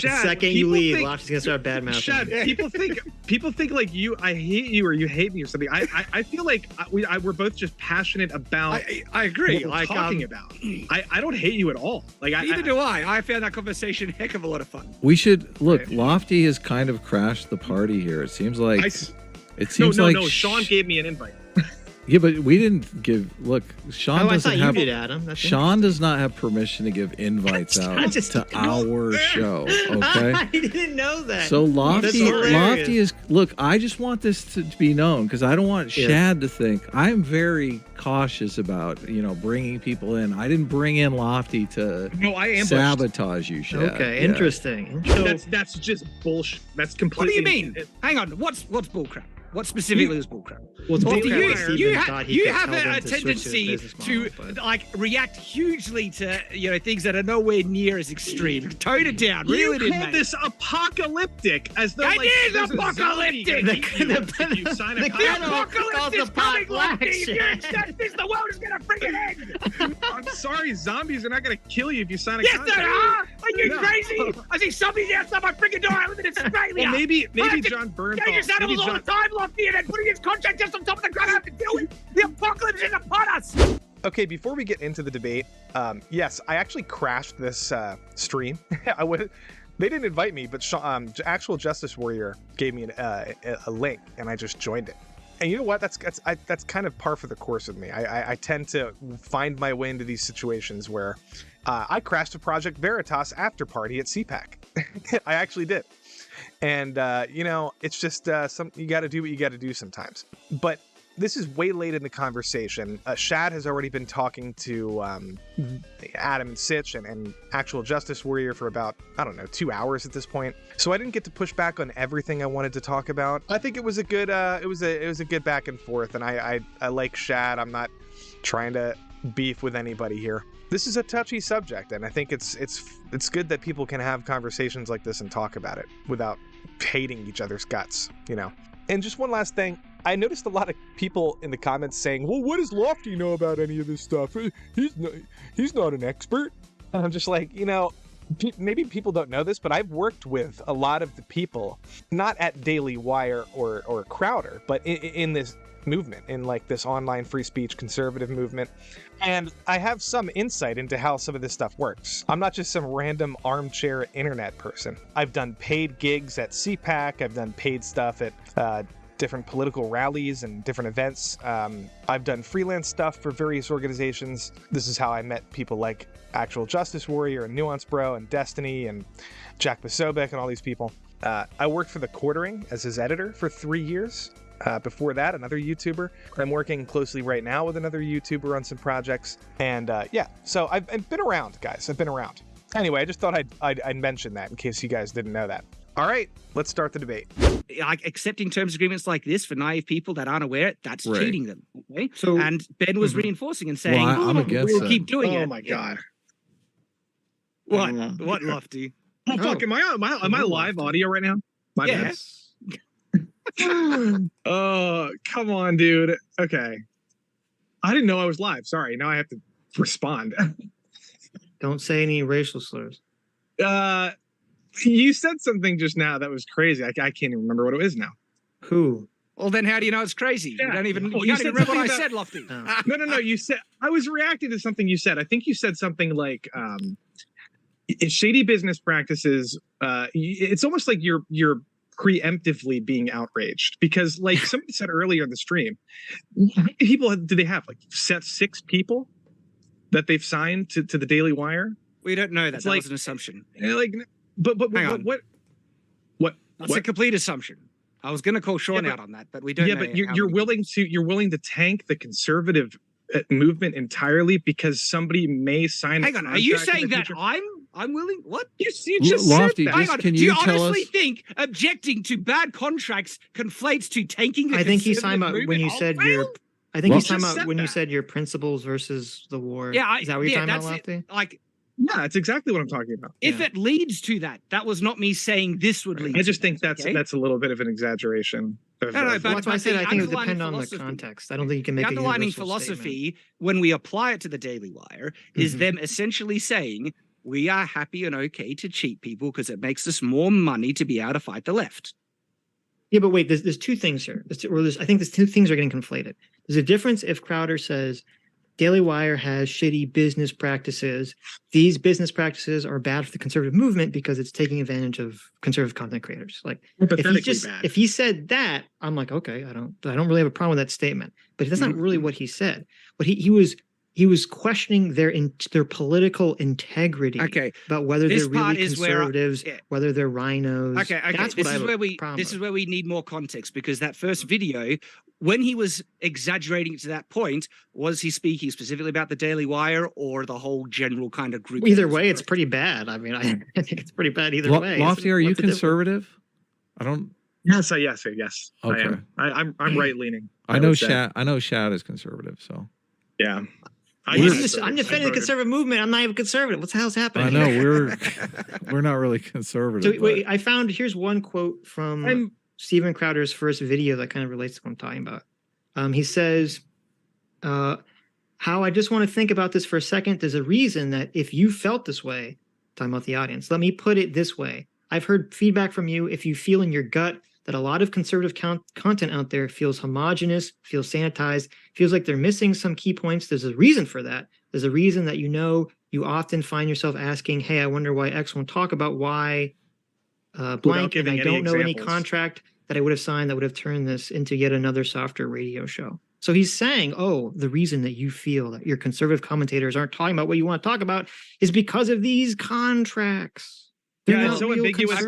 Shad, second you leave, think, Lofty's gonna start bad mouthing. Shad, people think like I hate you or you hate me or something. I feel like we're both just passionate about. I agree. What we're talking about. I don't hate you at all. Like neither do I. I found that conversation a heck of a lot of fun. We should look. Lofty has kind of crashed the party here. It seems like. No. Sean gave me an invite. Yeah, but we didn't give. Look, Sean doesn't have. You did, Adam. That's Sean does not have permission to give invites out to our show. Okay. I didn't know that. So Lofty is. Look, I just want this to be known because I don't want Shad to think I'm very cautious about bringing people in. I didn't bring in Lofty to sabotage you, Shad. Okay, interesting. That's just bullshit. That's completely. What do you mean? Hang on. What's bullcrap? What specifically is bullcrap? Well, you have a tendency to like react hugely to things that are nowhere near as extreme. Tone it down. Reel it in, mate. This apocalyptic as though it is apocalyptic. The apocalypse is coming, Lofty. If you accept this, the world is gonna freaking end. I'm sorry, zombies are not gonna kill you if you sign a contract. Yes, they are. Are you crazy? I see zombies outside my freaking door. I live in Australia. Well, maybe John Bernthal. Dangerous animals all the time, Lofty, and then putting his contract just on top of the ground. I have to deal with the apocalypse is upon us. Okay, before we get into the debate, yes, I actually crashed this stream. They didn't invite me, but Actual Justice Warrior gave me a link, and I just joined it. And you know what? That's kind of par for the course with me. I tend to find my way into these situations where I crashed a Project Veritas after party at CPAC. I actually did. And, it's just you got to do what you got to do sometimes. But this is way late in the conversation. Shad has already been talking to Adam and Sitch and Actual Justice Warrior for about, 2 hours at this point. So I didn't get to push back on everything I wanted to talk about. I think it was a good it was a good back and forth, and I like Shad. I'm not trying to beef with anybody here. This is a touchy subject, and I think it's good that people can have conversations like this and talk about it without hating each other's guts, And just one last thing, I noticed a lot of people in the comments saying, "Well, what does Lofty know about any of this stuff? He's not an expert." And I'm just like, maybe people don't know this, but I've worked with a lot of the people, not at Daily Wire or Crowder, but in this movement, in like this online free speech conservative movement, and I have some insight into how some of this stuff works. I'm not just some random armchair internet person. I've done paid gigs at CPAC, I've done paid stuff at different political rallies and different events. I've done freelance stuff for various organizations. This is how I met people like Actual Justice Warrior and Nuance Bro and Destiny and Jack Posobiec and all these people. I worked for The Quartering as his editor for 3 years. Before that, another YouTuber. I'm working closely right now with another YouTuber on some projects. And so I've been around, guys. I've been around. Anyway, I just thought I'd mention that in case you guys didn't know that. All right, let's start the debate. Like accepting terms agreements like this for naive people that aren't aware, that's cheating them. Okay? So, and Ben was reinforcing and saying, I'm against we'll that. keep doing it. Oh my God. What, Lofty? Oh, fuck, am I live audio right now? My bad. Oh, come on, dude. Okay. I didn't know I was live. Sorry. Now I have to respond. don't say any racial slurs. You said something just now that was crazy. I can't even remember what it is now. Who? Well, then how do you know it's crazy? Yeah. You don't even, Well, you can't even remember what I said, Lofty. Oh. No. You said, I was reacting to something you said. I think you said something like, shady business practices. It's almost like you're preemptively being outraged because, like somebody said earlier in the stream, how many people do they have? Like set 6 people that they've signed to the Daily Wire. We don't know that. It's That like- was an assumption. Like, but Hang on. what? That's a complete assumption. I was going to call Sean Yeah, out on that, but we don't know. But you're how many you're willing to tank the conservative movement entirely because somebody may sign. Hang a on, are you contract in saying the that future? I'm willing? What? You just Lofty, said that. Hang on. can Do you you tell honestly us- think objecting to bad contracts conflates to tanking the I think he's talking conservative about when you movement? said Oh, your. well, I think Well- he's talking Just about said when you that. said your principles versus the war. Yeah, is that what you're talking about, that's Lofty? it. Like, Yeah, that's exactly what I'm talking about. if Yeah. it leads to that, that was not me saying this would lead. I to just think that, that's okay? a little bit of an exageration. No, but- Well, that's why I said the I think it would underlying depend on the philosophy- context. I don't think you can make The a underlining universal philosophy, statement. when we apply it to the Daily Wire, is Mhm. them essentially saying we are happy and okay to cheat people because it makes us more money to be able to fight the left. Yeah, but wait, there's two things here. I think there's two things are getting conflated. There's a difference if Crowder says Daily Wire has shitty business practices. These business practices are bad for the conservative movement because it's taking advantage of conservative content creators. Like if he said that, I'm like, okay, I don't really have a problem with that statement. But that's not really what he said. But he was questioning their political integrity. Okay, about whether they're really conservatives, whether they're rhinos. Okay. That's this is where we need more context, because that first video, when he was exaggerating to that point, was he speaking specifically about the Daily Wire or the whole general kind of group? Either way, it's pretty bad. I mean, I think it's pretty bad either way. Lofty, are you conservative? I don't. Yes. Okay. I am. I'm right leaning. I know Shad is conservative, so. Yeah. I'm defending the conservative movement. I'm not even conservative. What the hell's happening? I know we're not really conservative. So wait, here's one quote from Steven Crowder's first video that kind of relates to what I'm talking about. He says, how I just want to think about this for a second. There's a reason that if you felt this way, talking about the audience, let me put it this way. I've heard feedback from you. If you feel in your gut that a lot of conservative content out there feels homogenous, feels sanitized, feels like they're missing some key points, there's a reason for that. There's a reason that you often find yourself asking, hey, I wonder why X won't talk about why blank, and I don't know any contract that I would have signed that would have turned this into yet another softer radio show. So he's saying, the reason that you feel that your conservative commentators aren't talking about what you want to talk about is because of these contracts. It's so ambiguous.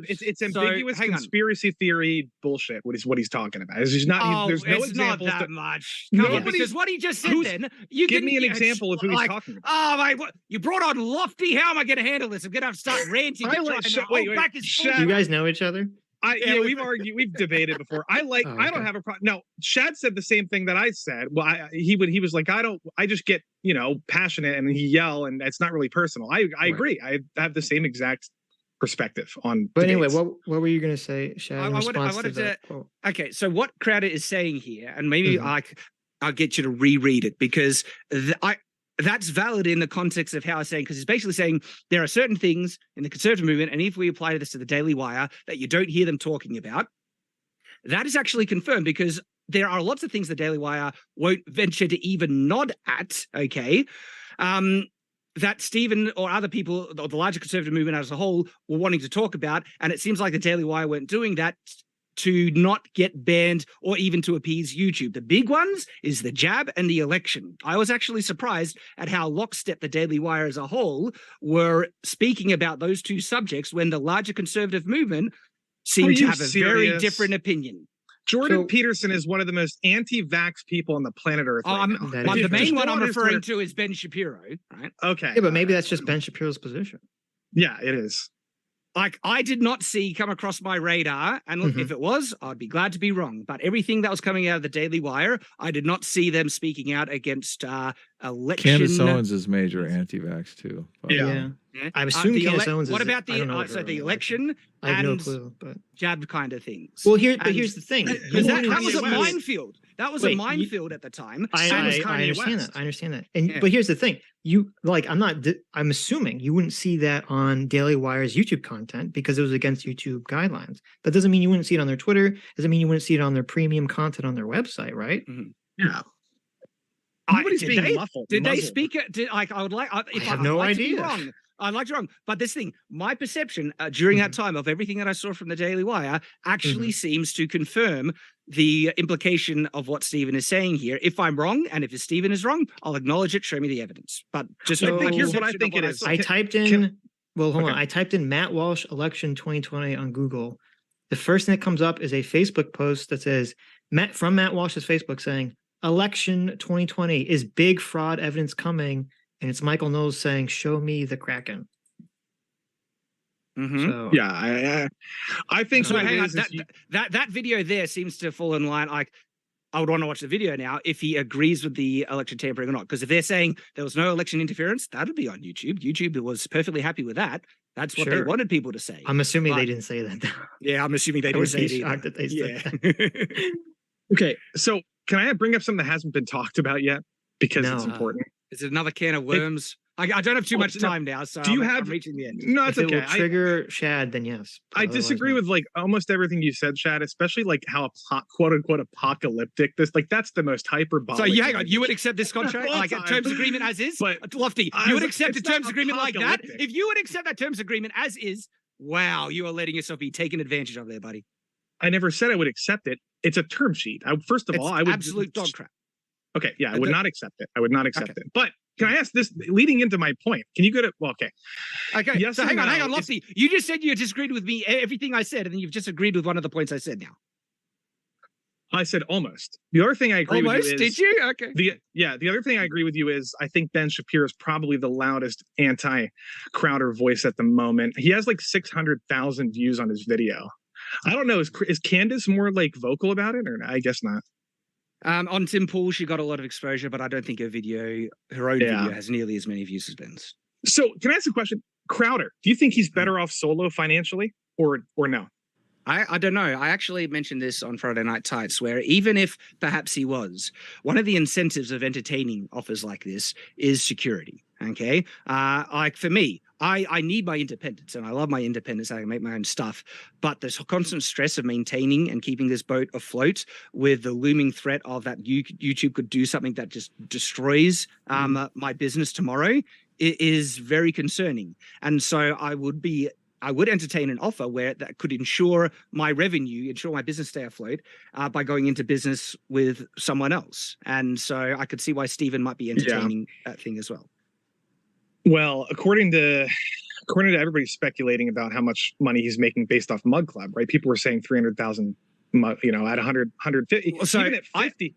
It's ambiguous conspiracy theory bullshit. What he's talking about? It's just not. There's no examples. Not that much. Because what he just said. Then you give me an example of who he's talking about. Oh my! You brought on Lofty. How am I going to handle this? I'm going to have to start ranting. Wait, Shad, you guys know each other? We've argued, we've debated before. I don't have a problem. No, Shad said the same thing that I said. Well, he was like, I just get passionate and he yell, and it's not really personal. I agree. I have the same exact perspective on. But debates. Anyway, what were you going to say, Shad? I wanted to. Okay, so what Crowder is saying here, and maybe I'll get you to reread it, because that's valid in the context of how I'm saying, because he's basically saying there are certain things in the conservative movement, and if we apply this to the Daily Wire, that you don't hear them talking about. That is actually confirmed, because there are lots of things the Daily Wire won't venture to even nod at, okay? That Stephen or other people, or the larger conservative movement as a whole, were wanting to talk about, and it seems like the Daily Wire weren't doing that to not get banned or even to appease YouTube. The big ones is the jab and the election. I was actually surprised at how lockstep the Daily Wire as a whole were speaking about those two subjects when the larger conservative movement seemed to have a very different opinion. Jordan Peterson is one of the most anti-vax people on the planet Earth right now. The main one I'm referring to is Ben Shapiro, right? Okay. Yeah, but maybe that's just Ben Shapiro's position. Yeah, it is. Like, I did not come across my radar, and look, if it was, I'd be glad to be wrong. But everything that was coming out of the Daily Wire, I did not see them speaking out against election. Candace Owens is major anti-vax too. Yeah. I assume Candace Owens is. What about the election? I have no clue, but jab kind of things. Well, here's the thing. That was a minefield. That was a minefield at the time. I understand that. And but here's the thing. I'm assuming you wouldn't see that on Daily Wire's YouTube content because it was against YouTube guidelines. That doesn't mean you wouldn't see it on their Twitter. Doesn't mean you wouldn't see it on their premium content on their website, right? Mm-hmm. Yeah. Did they speak it? I have no idea. I'd like to be wrong, but this thing, my perception during that time of everything that I saw from the Daily Wire actually seems to confirm the implication of what Stephen is saying here. If I'm wrong, and if Stephen is wrong, I'll acknowledge it. Show me the evidence. But just here's what I think it is. I typed in. I typed in Matt Walsh election 2020 on Google. The first thing that comes up is a Facebook post that says from Matt Walsh's Facebook saying, "Election 2020 is big fraud evidence coming." And it's Michael Knowles saying, "Show me the Kraken." So, I think so. Hang on, that video there seems to fall in line. Like, I would want to watch the video now if he agrees with the election tampering or not. Because if they're saying there was no election interference, that'll be on YouTube. YouTube was perfectly happy with that. That's what they wanted people to say. I'm assuming they didn't say that. Yeah, I'm assuming they didn't say it either. That they said that. Okay, so can I bring up something that hasn't been talked about yet? Because it's important. Is it another can of worms? I don't have too much time now, so do you I'm have reaching the end. No, it's If it okay. will trigger Shad, then yes. I Otherwise, disagree no. with like almost everything you said, Shad, especially like how quote unquote apocalyptic this, like that's the most hyperbolic. So you hang on, you would language accept this contract of all like a time. terms agreement as is? But Lofty, you would as- accept a it's not terms agreement like that? apocalyptic. If you would accept that terms agreement as is, wow, you are letting yourself be taken advantage of there, buddy. I never said I would accept it. It's a term sheet. First of It's all, I would absolute dog crap. Okay, yeah, I would not accept it. I would not accept Okay. it. But can I ask this leading into my point? Can you go to okay? Okay, Yes so or hang on, no, Lofty. You just said you disagreed with me, everything I said, and then you've just agreed with one of the points I said now. I said almost. The other thing I agree with you is did you? Okay. the other thing I agree with you is I think Ben Shapiro is probably the loudest anti-Crowder voice at the moment. He has like 600,000 views on his video. I don't know. Is Candace more like vocal about it, or I guess not? On Tim Pool, she got a lot of exposure, but I don't think her own video has nearly as many views as Ben's. So can I ask a question? Crowder, do you think he's better off solo financially, or no? I don't know. I actually mentioned this on Friday Night Tights, where even if perhaps he was, one of the incentives of entertaining offers like this is security. Okay. Like for me, I need my independence and I love my independence. I can make my own stuff. But this constant stress of maintaining and keeping this boat afloat with the looming threat of that YouTube could do something that just destroys my business tomorrow is very concerning. And so I would entertain an offer where that could ensure my revenue, ensure my business stay afloat by going into business with someone else. And so I could see why Stephen might be entertaining that thing as well. Well, according to everybody speculating about how much money he's making based off Mug Club, right? People were saying 300,000, at 100, 150, So even at 50.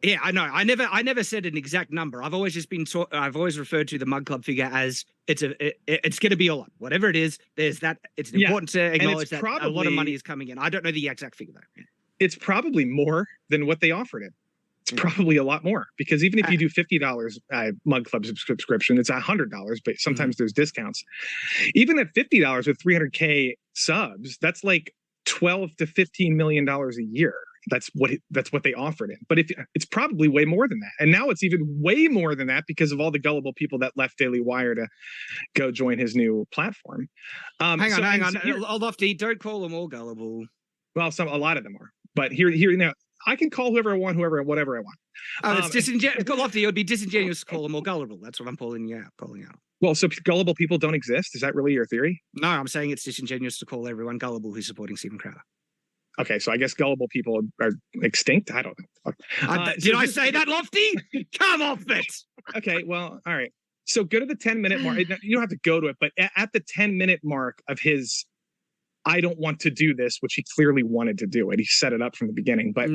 Yeah, I know. I never said an exact number. I've always just been I've always referred to the Mug Club figure as it's going to be a lot. Whatever it is, there's that. It's important to acknowledge that a lot of money is coming in. I don't know the exact figure though. It's probably more than what they offered it. It's probably a lot more because even if you do $50 Mug Club subscription, it's $100, but sometimes there's discounts. Even at $50 with 300K subs, that's like $12 to $15 million a year. That's what they offered it. But if it's probably way more than that. And now it's even way more than that because of all the gullible people that left Daily Wire to go join his new platform. Hang on. Lofty, don't call them all gullible. Well, a lot of them are. But here now, I can call whoever I want, whatever I want. Oh, it's disingenuous. Lofty, it would be disingenuous to call them all gullible. That's what I'm calling out. Well, so gullible people don't exist? Is that really your theory? No, I'm saying it's disingenuous to call everyone gullible who's supporting Stephen Crowder. Okay, so I guess gullible people are extinct. I don't know. Did I say that, Lofty? Come off it. Okay, well, all right. So go to the 10-minute mark. You don't have to go to it, but at the 10-minute mark of his, I don't want to do this, which he clearly wanted to do it. He set it up from the beginning. But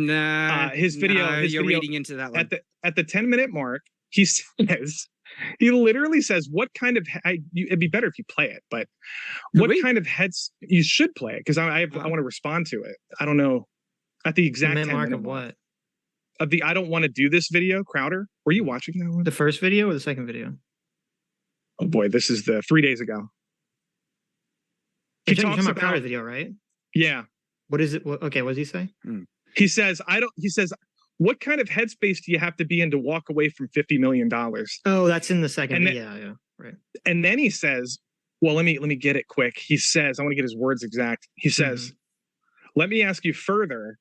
his video, you're reading into that one. At the 10-minute mark, he literally says, what kind of it'd be better if you play it, but kind of heads you should play it because I want to respond to it. I don't know at the exact 10-minute mark of the I don't want to do this video. Crowder, were you watching that one? The first video or the second video? Oh boy, this is the 3 days ago. You're talking about Crowder video, right? Yeah. What is it? Okay, what does he say? He says, what kind of headspace do you have to be in to walk away from $50 million? Oh, that's in the second. Yeah, right. And then he says, well, let me get it quick. He says, I want to get his words exact. He says, let me ask you further.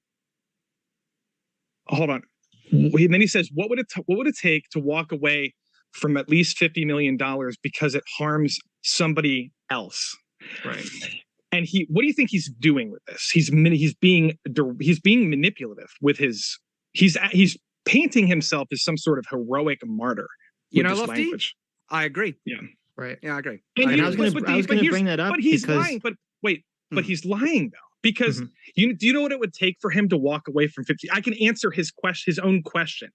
Hold on. And then he says, what would it take to walk away from at least $50 million because it harms somebody else? Right. And what do you think he's doing with this? He's being manipulative with his. He's painting himself as some sort of heroic martyr. You know, Lofty, I agree. Yeah. Right. Yeah, I agree. I was going to bring that up. But he's lying. But wait. But he's lying though, because do you know what it would take for him to walk away from 50? I can answer his own question.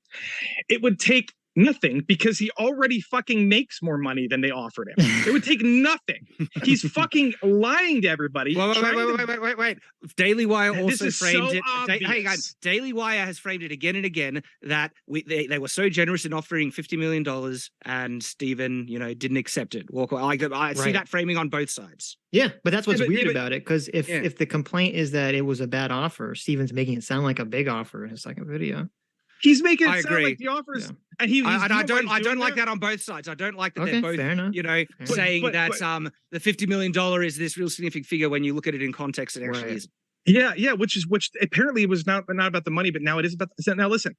It would take nothing because he already fucking makes more money than they offered him. It would take nothing. He's fucking lying to everybody. Wait. Daily Wire also framed it. Hang on. Daily Wire has framed it again and again that they were so generous in offering $50 million and Stephen, didn't accept it. I see that framing on both sides. Yeah, but that's what's weird about it, because if the complaint is that it was a bad offer, Stephen's making it sound like a big offer in his second video. He's making I it sound agree. like the offers, Yeah. and he. I don't like that on both sides. I don't like that Okay, they're both, fair enough. you know, But- saying but- that the $50 million is this real significant figure when you look at it in context. It actually Right. is. Yeah, which apparently it was not about the money, but now it is about. Now listen,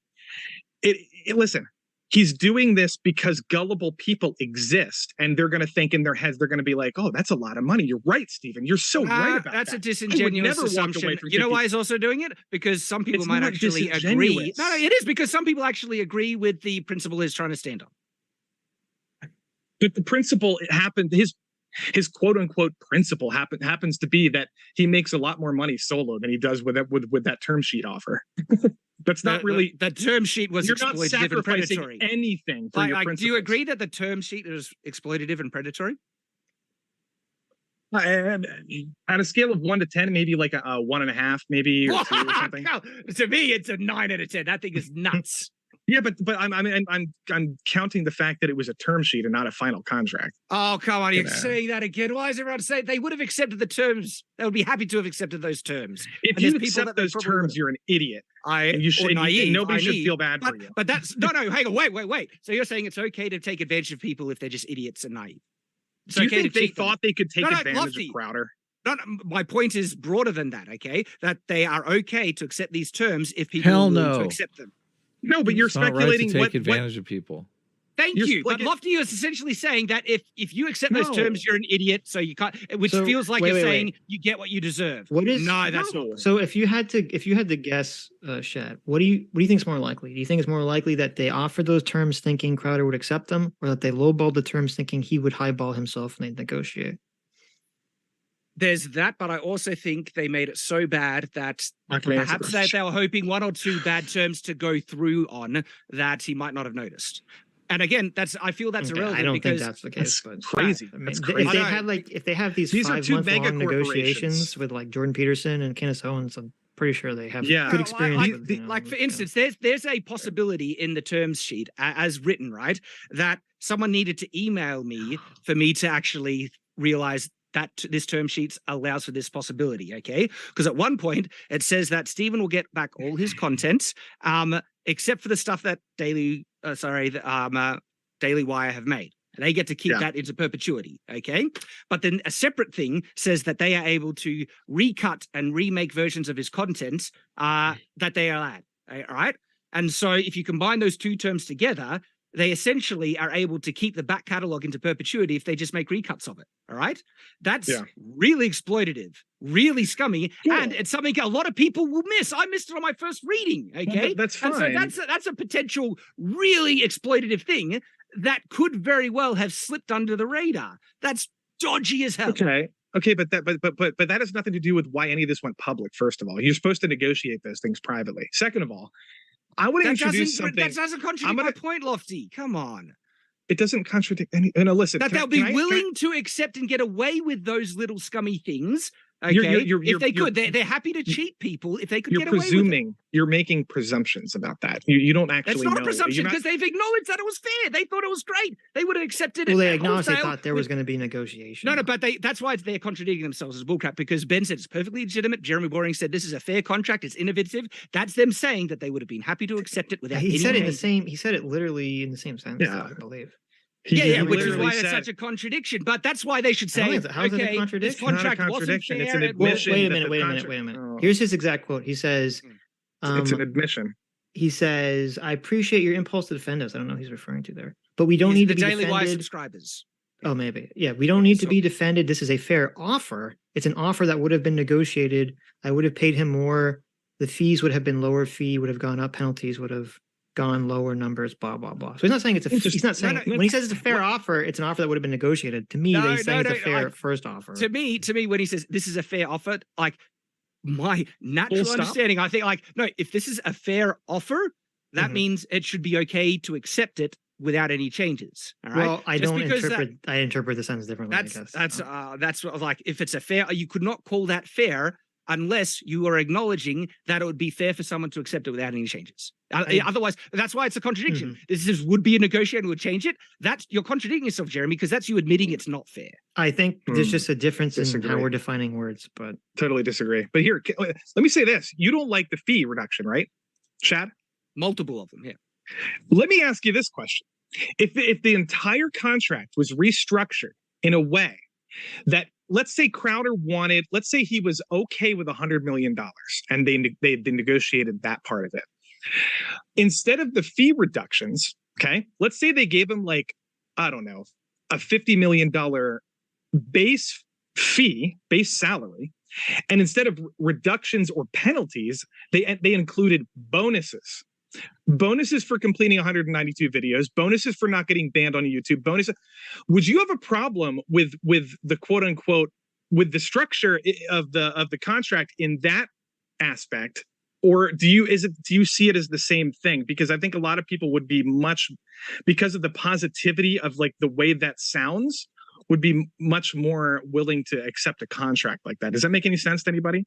listen. He's doing this because gullible people exist, and they're going to think in their heads, they're going to be like, "Oh, that's a lot of money." You're right, Stephen. You're so right about That's that. a disingenuous never walk assumption. away from You know 50 why he's also doing it? Because some people It's might not actually agree. disingenuous. No, it is because some people actually agree with the principle he's trying to stand on. But the principle it happened. His quote unquote principle happens to be that he makes a lot more money solo than he does with that term sheet offer. That's not really. The term sheet was You're not exploitative and sacrificing predatory. anything for your Do principles. you agree that the term sheet is exploitative and predatory? And on a scale of 1 to 10, maybe like a 1.5, maybe or 2 or something. To me, it's a 9 out of 10. That thing is nuts. Yeah, but I'm counting the fact that it was a term sheet and not a final contract. Oh, come on. You're Yeah. saying that again. Why is everyone saying they would have accepted the terms? They would be happy to have accepted those terms. If And you there's people accept that they those probably terms, would've. you're an idiot. And you should. Or And naive, nobody should naive. feel bad for you. But that's no. Hang on. Wait. So you're saying it's okay to take advantage of people if they're just idiots and naive? It's Do you okay think to they cheat them. thought they could take No, advantage Lofti. of Crowder? No, my point is broader than that. Okay, that they are okay to accept these terms if people Hell are willing no. to accept them. No, but you're It's not right to speculating take what advantage of people. Thank You're you. But like Lofty is essentially saying that if you accept those No. terms, you're an idiot. So you can't. Which So, feels like wait, you're wait, saying wait. you get what you deserve. What is No, that's No. not. So if you had to guess, Shad, what do you think is more likely? Do you think it's more likely that they offered those terms thinking Crowder would accept them, or that they lowballed the terms thinking he would highball himself and they'd negotiate? There's that, but I also think they made it so bad that perhaps they were hoping 1 or 2 bad terms to go through on that he might not have noticed. And again, I feel that's Okay, irrelevant I don't because think that's the case. That's But crazy. I mean, That's if crazy. they had if they have these These are 2 mega 5-month-long corporations. negotiations with like Jordan Peterson and Kenneth Owens, I'm pretty sure they have Yeah. good No, experience. like, with, you know, like for with, instance, there's a possibility in the terms sheet as written, right? That someone needed to email me for me to actually realize that this term sheet allows for this possibility, okay? Because at one point it says that Stephen will get back all his content, except for the stuff that Daily Wire have made. And they get to keep that into perpetuity, okay? But then a separate thing says that they are able to recut and remake versions of his content that they are allowed, all right? And so if you combine those 2 terms together, they essentially are able to keep the back catalog into perpetuity if they just make recuts of it, all right? That's really exploitative, really scummy, and it's something a lot of people will miss. I missed it on my first reading, okay? Well, that's fine. And so that's a potential really exploitative thing that could very well have slipped under the radar. That's dodgy as hell. Okay, but that has nothing to do with why any of this went public. First of all, you're supposed to negotiate those things privately. Second of all, I want to introduce something. That doesn't contradict my point, Lofty. Come on. It doesn't contradict any. No, listen. That they'll be willing to accept and get away with those little scummy things. Okay, if they could, they're happy to cheat people if they could get away with it. You're making presumptions about that. You don't actually. That's not know. a presumption because they've acknowledged that it was fair. They thought it was great. They would have accepted it. Well, they acknowledged they thought there was going to be negotiation. No, but that's why they're contradicting themselves as bullcrap, because Ben said it's perfectly legitimate. Jeremy Boring said this is a fair contract. It's innovative. That's them saying that they would have been happy to accept it without. He said it in the same. He said it literally in the same sentence. I believe. Which is why it's such a contradiction. But that's why they should say, how is it a contradiction? this contract Not a wasn't contradiction. fair. It's an admission. Wait a minute. Oh. Here's his exact quote. He says, "It's an admission." He says, "I appreciate your impulse to defend us." I don't know who he's referring to there, but we don't need to be Daily Wire defended. subscribers. Oh, maybe. Yeah, we don't need to be defended. This is a fair offer. It's an offer that would have been negotiated. I would have paid him more. The fees would have been lower. Fee would have gone up. Penalties would have gone lower, numbers, blah, blah, blah. So he's not saying it's a, he's not saying, when he says it's a fair offer, it's an offer that would have been negotiated. To me, they say it's a fair first offer. To me, when he says this is a fair offer, like my natural understanding, I think no, if this is a fair offer, that means it should be okay to accept it without any changes. All right. Well, I interpret the sentence differently. That's what, like, if it's a fair, you could not call that fair unless you are acknowledging that it would be fair for someone to accept it without any changes. Otherwise, that's why it's a contradiction. This would be a negotiator who would change it. You're contradicting yourself, Jeremy, because that's you admitting it's not fair. I think there's just a difference in how we're defining words, but totally disagree. But here, let me say this: you don't like the fee reduction, right, Shad? multiple of them. Yeah. Let me ask you this question. If the entire contract was restructured in a way that, let's say Crowder wanted, let's say he was okay with $100 million and they negotiated that part of it. Instead of the fee reductions, okay, let's say they gave him like, I don't know, a $50 million base fee, base salary, and instead of reductions or penalties, they included bonuses. Bonuses for completing 192 videos, bonuses for not getting banned on YouTube, bonuses. Would you have a problem with the quote unquote, with the structure of the contract in that aspect? Or do you see it as the same thing? Because I think a lot of people would be because of the positivity of like the way that sounds, would be much more willing to accept a contract like that. Does that make any sense to anybody?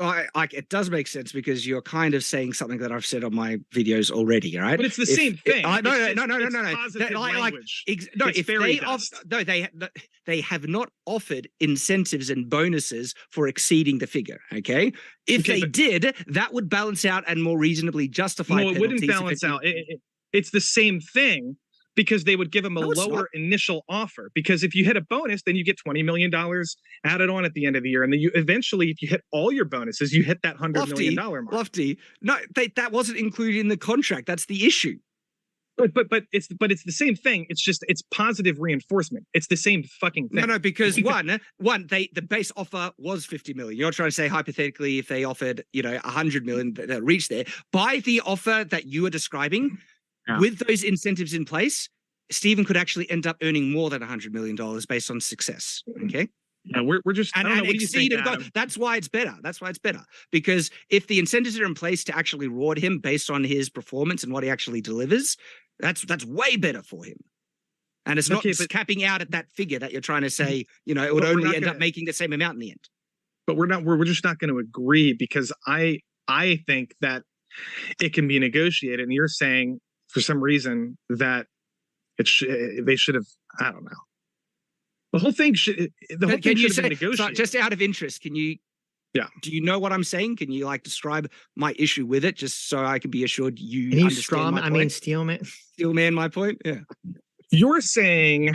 It does make sense because you're kind of saying something that I've said on my videos already, right? But it's the same thing. No. They have not offered incentives and bonuses for exceeding the figure. Okay, if they did, that would balance out and more reasonably justify. No, it wouldn't balance out. It's the same thing. Because they would give him a lower initial offer. Because if you hit a bonus, then you get $20 million added on at the end of the year. And then eventually, if you hit all your bonuses, you hit that $100 million mark. Lofti, no, that wasn't included in the contract. That's the issue. But it's the same thing. It's just it's positive reinforcement. It's the same fucking thing. No, because the base offer was 50 million. You're trying to say hypothetically, if they offered 100 million that reached there, by the offer that you are describing. Yeah. With those incentives in place, Stephen could actually end up earning more than $100 million based on success. Okay. Yeah, we're just and exceed it. That's why it's better. Because if the incentives are in place to actually reward him based on his performance and what he actually delivers, that's way better for him. And it's not capping out at that figure that you're trying to say, it would only end up making the same amount in the end. But we're just not going to agree because I think that it can be negotiated, and you're saying for some reason that they should have, I don't know. The whole thing should have been negotiated. Just out of interest, do you know what I'm saying? Can you describe my issue with it just so I can be assured you understand my point? Steelman my point? Yeah. You're saying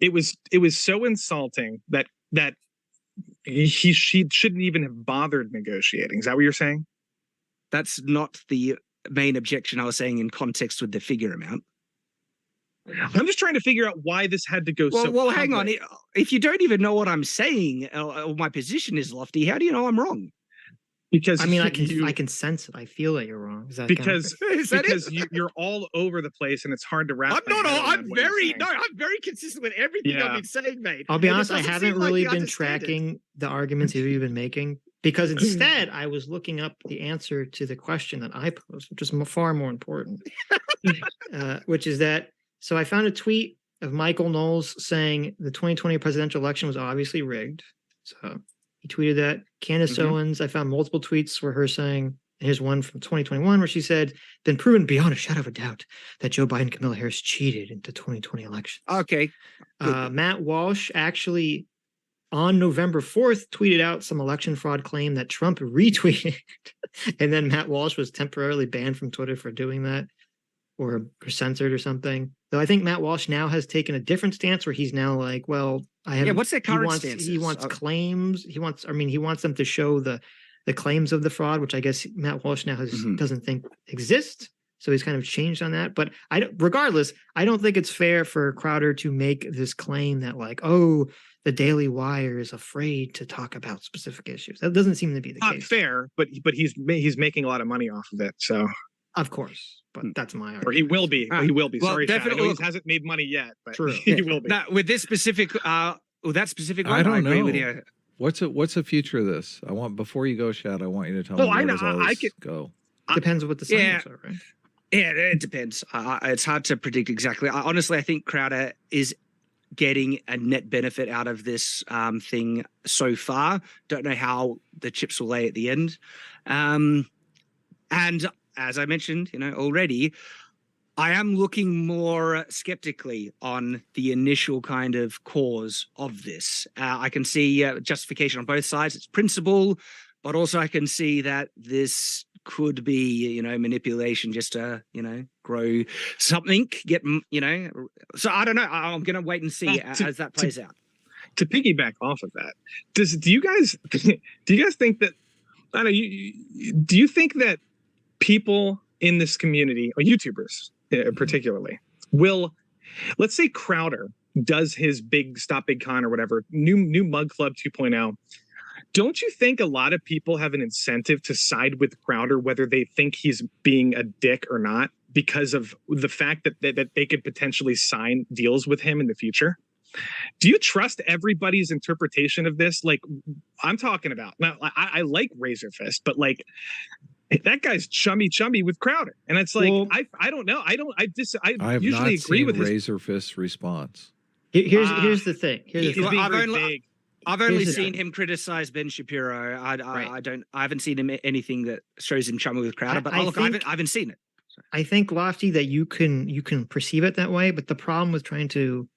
it was so insulting that she shouldn't even have bothered negotiating. Is that what you're saying? That's not the main objection I was saying in context with the figure amount. I'm just trying to figure out why this had to go so Well, hang on. If you don't even know what I'm saying or my position is, Lofty, how do you know I'm wrong? Because I can sense it. I feel that you're wrong. Because you're all over the place and it's hard to wrap. I'm very consistent with everything I've been saying, mate. I'll be honest, I haven't really been tracking the arguments you've been making. Because instead, I was looking up the answer to the question that I posed, which is far more important, which is that. So I found a tweet of Michael Knowles saying the 2020 presidential election was obviously rigged. So he tweeted that. Candace Owens, I found multiple tweets where her saying, here's one from 2021 where she said, been proven beyond a shadow of a doubt that Joe Biden and Kamala Harris cheated in the 2020 election. Okay. Matt Walsh actually on November 4th, tweeted out some election fraud claim that Trump retweeted. And then Matt Walsh was temporarily banned from Twitter for doing that or censored or something. Though I think Matt Walsh now has taken a different stance where he's now like, well, what's their current stance? He wants claims. He wants them to show the claims of the fraud, which I guess Matt Walsh now doesn't think exist. So he's kind of changed on that. But regardless, I don't think it's fair for Crowder to make this claim that the Daily Wire is afraid to talk about specific issues. That doesn't seem to be the case. Not fair, but he's making a lot of money off of it. So of course, but that's my argument. Or he will be. He will be. Well, sorry, Shad. I know he hasn't made money yet, but he will be. Now, with this specific, that specific one, I don't know. Agree with you. What's the future of this? Before you go, Shad, I want you to tell me. I know. I could go. Depends on what the signs are, right? Yeah, it depends. It's hard to predict exactly. Honestly, I think Crowder is getting a net benefit out of this thing so far. Don't know how the chips will lay at the end. And as I mentioned, already, I am looking more skeptically on the initial kind of cause of this. I can see justification on both sides. It's principle, but also I can see that this could be, you know, manipulation just to, you know, grow something, so I don't know. I'm going to wait and see as that plays out. To piggyback off of that, do you guys think that, I don't know, do you think that people in this community, or YouTubers particularly, will, let's say Crowder does his big Stop Big Con or whatever, new Mug Club 2.0, don't you think a lot of people have an incentive to side with Crowder, whether they think he's being a dick or not, because of the fact that they could potentially sign deals with him in the future? Do you trust everybody's interpretation of this? Like, I'm talking about, now, I like Razor Fist, but like, that guy's chummy with Crowder, and it's like, well, I don't know. I usually agree with Razor Fist's response. Here's the thing. I've only seen him criticize Ben Shapiro. I haven't seen him anything that shows him chummy with Crowder. But I haven't seen it. I think, Lofty, that you can perceive it that way, but the problem with trying to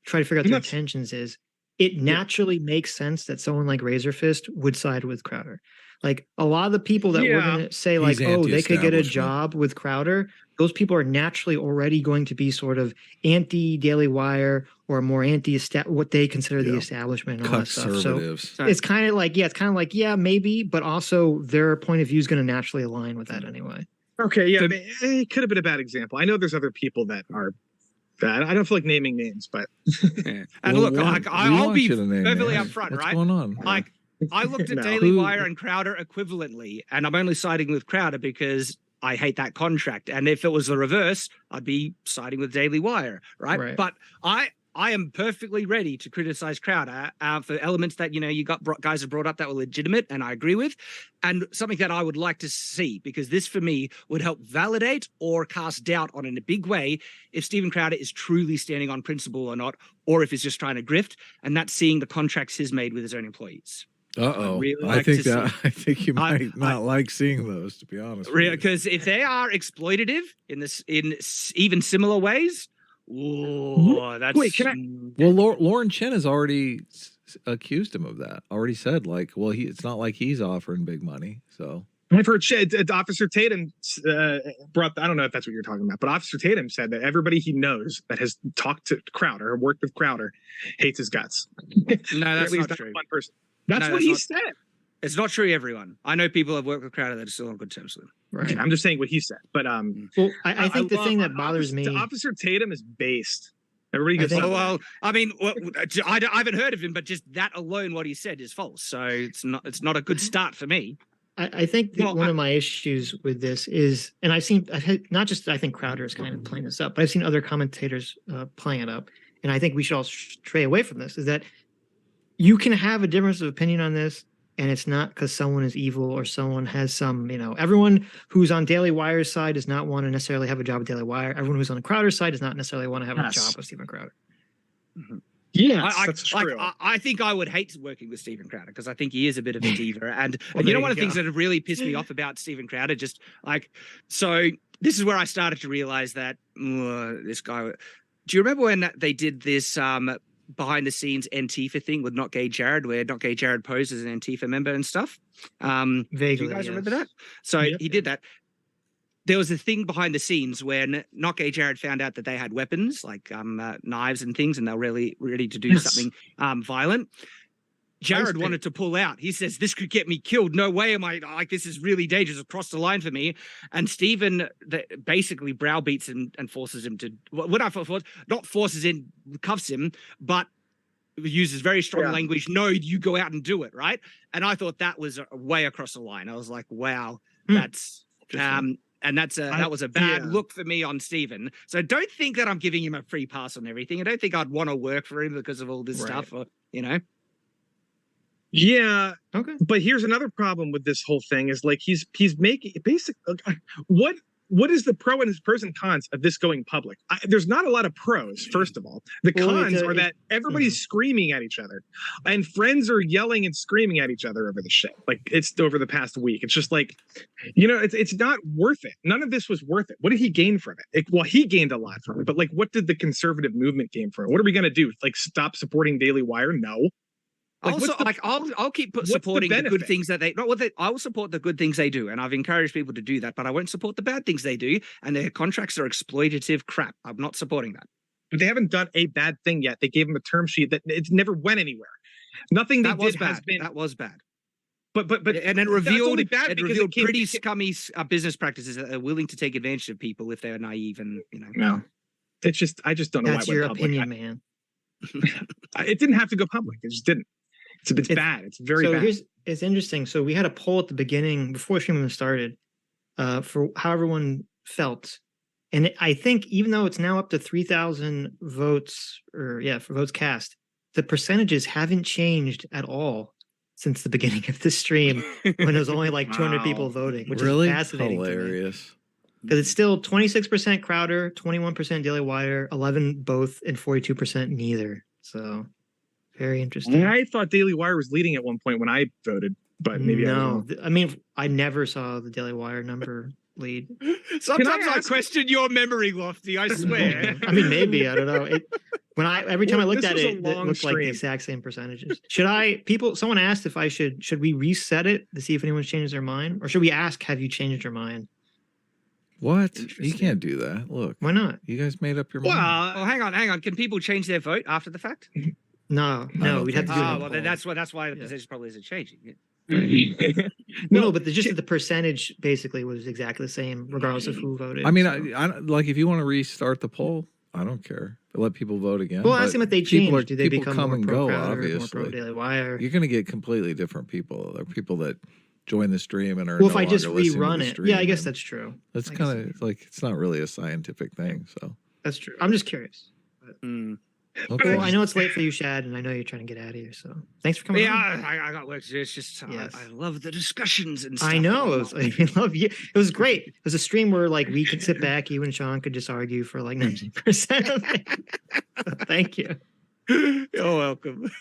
figure out their intentions is it naturally makes sense that someone like Razor Fist would side with Crowder. Like, a lot of the people that we're going to say, like, oh, they could get a job with Crowder, those people are naturally already going to be sort of anti-Daily Wire or more what they consider the establishment and all that stuff. So it's kind of like, yeah, maybe, but also their point of view is going to naturally align with that anyway. Okay, yeah, it could have been a bad example. I know there's other people that are bad. I don't feel like naming names, but... Yeah. And look, I'll be perfectly upfront, right? What's going on? Like, I looked at Daily Wire and Crowder equivalently, and I'm only siding with Crowder because I hate that contract. And if it was the reverse, I'd be siding with Daily Wire, right? But I am perfectly ready to criticize Crowder for elements that, you know, guys have brought up that were legitimate, and I agree with, and something that I would like to see, because this for me would help validate or cast doubt on in a big way if Steven Crowder is truly standing on principle or not, or if he's just trying to grift, and that's seeing the contracts he's made with his own employees. I think you might not like seeing those, to be honest. Because if they are exploitative in even similar ways, that's... Wait, Well, Lauren Chen has already accused him of that. Already said, like, well, it's not like he's offering big money. So I've heard Officer Tatum brought. I don't know if that's what you're talking about, but Officer Tatum said that everybody he knows that has talked to Crowder or worked with Crowder hates his guts. No, that's not true. One person. That's what he said. It's not true, everyone. I know people have worked with Crowder that are still on good terms with him. Right. Okay, I'm just saying what he said. But well, I think the thing that bothers me, Officer Tatum is based. Everybody gets. I haven't heard of him, but just that alone, what he said is false. So it's not a good start for me. I think one of my issues with this is, and I think Crowder is kind of playing this up, but I've seen other commentators playing it up, and I think we should all stray away from this. Is that you can have a difference of opinion on this, and it's not because someone is evil or someone has some, everyone who's on Daily Wire's side does not want to necessarily have a job at Daily Wire. Everyone who's on the Crowder side does not necessarily want to have a job with Steven Crowder. Mm-hmm. Yeah, that's true. I think I would hate working with Steven Crowder because I think he is a bit of a diva. And you know, one of the things that have really pissed me off about Steven Crowder, so this is where I started to realize that this guy. Do you remember when they did this behind the scenes Antifa thing with Not Gay Jared, where Not Gay Jared posed as an Antifa member and stuff? Vaguely, do you guys remember that? So he did that. There was a thing behind the scenes when Not Gay Jared found out that they had weapons like knives and things, and they were really ready to do something violent. Jared wanted to pull out. He says, "This could get me killed. No way am I, this is really dangerous, across the line for me." And Steven basically browbeats him and forces him to, not forces in, cuffs him, but uses very strong language. No, you go out and do it, right? And I thought that was way across the line. I was like, wow, that's, and that was a bad look for me on Steven. So don't think that I'm giving him a free pass on everything. I don't think I'd want to work for him because of all this stuff, or, Yeah. Okay. But here's another problem with this whole thing is like he's making basically what is the pro and his pros and cons of this going public? There's not a lot of pros. First of all, the cons are that everybody's screaming at each other, and friends are yelling and screaming at each other over the shit. Like it's over the past week. It's just like, it's not worth it. None of this was worth it. What did he gain from it? Well, he gained a lot from it, but like, what did the conservative movement gain from it? What are we gonna do? Like, stop supporting Daily Wire? No. I'll keep supporting the good things that they. I will support the good things they do, and I've encouraged people to do that. But I won't support the bad things they do, and their contracts are exploitative crap. I'm not supporting that. But they haven't done a bad thing yet. They gave them a term sheet that it never went anywhere. Nothing they did has been. That was bad. But and it revealed pretty scummy business practices that are willing to take advantage of people if they're naive and No, it's just I just don't know. That's why your opinion, man. It didn't have to go public. It just didn't. It's bad. It's very bad. It's interesting. So we had a poll at the beginning before streaming started for how everyone felt. And I think even though it's now up to 3,000 votes for votes cast, the percentages haven't changed at all since the beginning of this stream when there's only like 200 people voting, which is fascinating. Hilarious. Because it's still 26% Crowder, 21% Daily Wire, 11 both, and 42% neither. So very interesting. I thought Daily Wire was leading at one point when I voted, but maybe I mean, I never saw the Daily Wire number lead. Sometimes I question your memory, Lofty. I swear. I mean, maybe I don't know. Every time I looked at it, it looked like the exact same percentages. Someone asked if should we reset it to see if anyone's changed their mind, or should we ask, have you changed your mind? What? You can't do that. Look. Why not? You guys made up your mind. Well, hang on. Can people change their vote after the fact? No, we'd have to do it. Well, then that's why the percentage probably isn't changing. No, but the percentage basically was exactly the same, regardless of who voted. I mean, I like if you want to restart the poll, I don't care. Let people vote again. Well, ask them if they change. Do they become come more and pro go? Crowder, Obviously, more pro Daily Wire. You're going to get completely different people. There are people that join the stream and are well, if I just rerun it, yeah, I guess that's true. That's kind of like it's not really a scientific thing. So that's true. I'm just curious. Okay. Well, I know it's late for you, Shad, and I know you're trying to get out of here. So thanks for coming. Yeah, on. I got work to do. It's just I love the discussions and stuff. I know. I love you. It was great. It was a stream where like we could sit back, you and Sean could just argue for like 90% of it. So, thank you. You're welcome.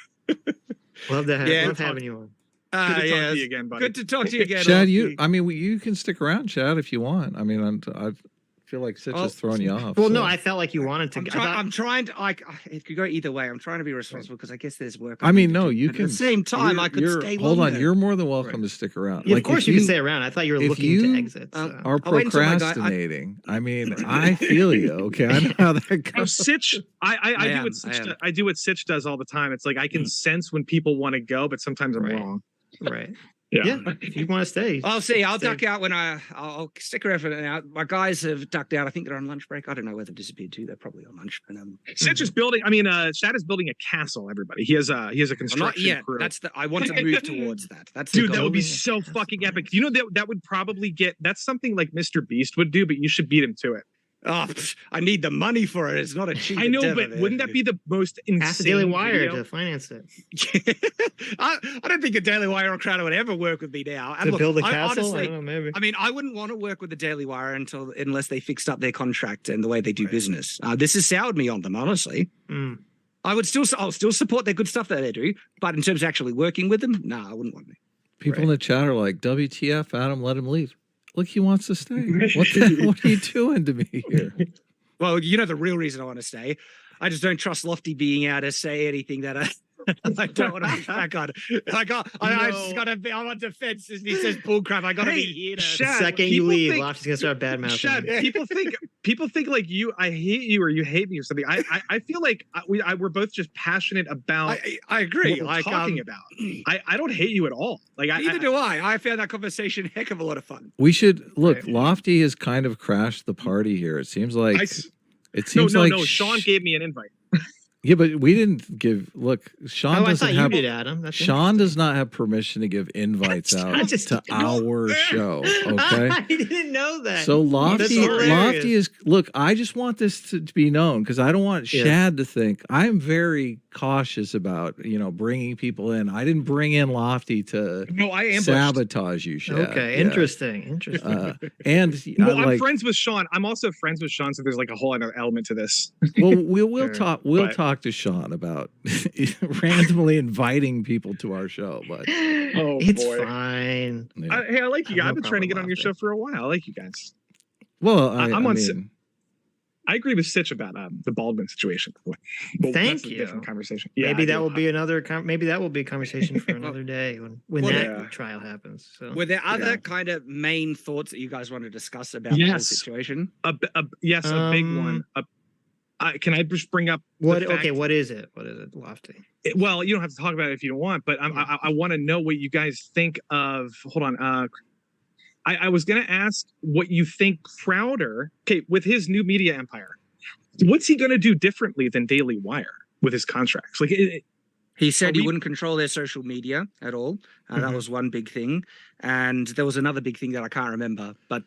Love having you on. Good to talk to you again, buddy. Good to talk to you again, Shad. You can stick around, Shad, if you want. I mean, I feel like Sitch is throwing you off. Well, no, I felt like you wanted to. I'm trying to. It could go either way. I'm trying to be responsible because I guess there's work. I mean, no, you can. At the same time, I could stay. Hold on, you're more than welcome to stick around. Yeah, of course, you can stay around. I thought you were looking to exit. Are procrastinating? I mean, I feel you. Okay, I know how that goes. Sitch, I do what Sitch does all the time. It's like I can sense when people want to go, but sometimes I'm wrong. Right. Yeah. If you want to stay, I'll see. I'll duck out when I'll stick around for now. My guys have ducked out. I think they're on lunch break. I don't know whether they disappeared too. They're probably on lunch. Sitch is building. I mean, Shad is building a castle. Everybody, he has a construction crew. I want to move towards that. That would be so fucking epic. You know that would probably get. That's something like Mr. Beast would do, but you should beat him to it. Oh, I need the money for it. It's not a cheap. I know, but wouldn't that be the most insane? Ask the Daily Wire to finance it. I don't think a Daily Wire or Crowder would ever work with me now. And build a castle? Honestly, I don't know, maybe. I mean, I wouldn't want to work with the Daily Wire unless they fixed up their contract and the way they do business. This has soured me on them, honestly. I'll still support their good stuff that they do, but in terms of actually working with them, I wouldn't want to. People in the chat are like, "WTF, Adam? Let him leave." Look, he wants to stay. What are you doing to me here? Well, you know the real reason I want to stay. I just don't trust Lofty being able to say anything that I don't want to be back on. I'm on defense. He says bullcrap. I got to be here. The second you leave, Lofty's gonna start bad mouthing. Shad, people think like you. I hate you or you hate me or something. I feel like we're both just passionate about. I agree. What we're talking about. I don't hate you at all. Like neither do I. I found that conversation a heck of a lot of fun. We should look. Lofty has kind of crashed the party here. It seems like. No. Sean gave me an invite. Yeah, but we didn't give. Look, Sean doesn't have. You did, Adam. Sean does not have permission to give invites out to our show. Okay, I didn't know that. So Lofty is. Look, I just want this to be known because I don't want Shad to think I'm very cautious about bringing people in. I didn't bring in Lofty to sabotage you, Shad. Okay, interesting. And I'm friends with Sean. I'm also friends with Sean, so there's like a whole other element to this. Well, we'll talk. We'll talk to Sean about randomly inviting people to our show, but it's fine. Yeah. Hey, I like you guys. I've been trying to get on your show for a while. I like you guys. Well, I'm on. I agree with Sitch about the Baldwin situation. Well, Thank that's you. A different conversation. Maybe Yeah, that will be another. Maybe that will be a conversation for another day when Well, that trial happens. So. Were there other kind of main thoughts that you guys want to discuss about the whole situation? Yes, a big one. Can I just bring up what? Okay, what is it? What is it, Lofty? Well, you don't have to talk about it if you don't want, but I want to know what you guys think of. Hold on. I was going to ask what you think Crowder, with his new media empire, what's he going to do differently than Daily Wire with his contracts? Like, he said he wouldn't control their social media at all. That was one big thing, and there was another big thing that I can't remember, but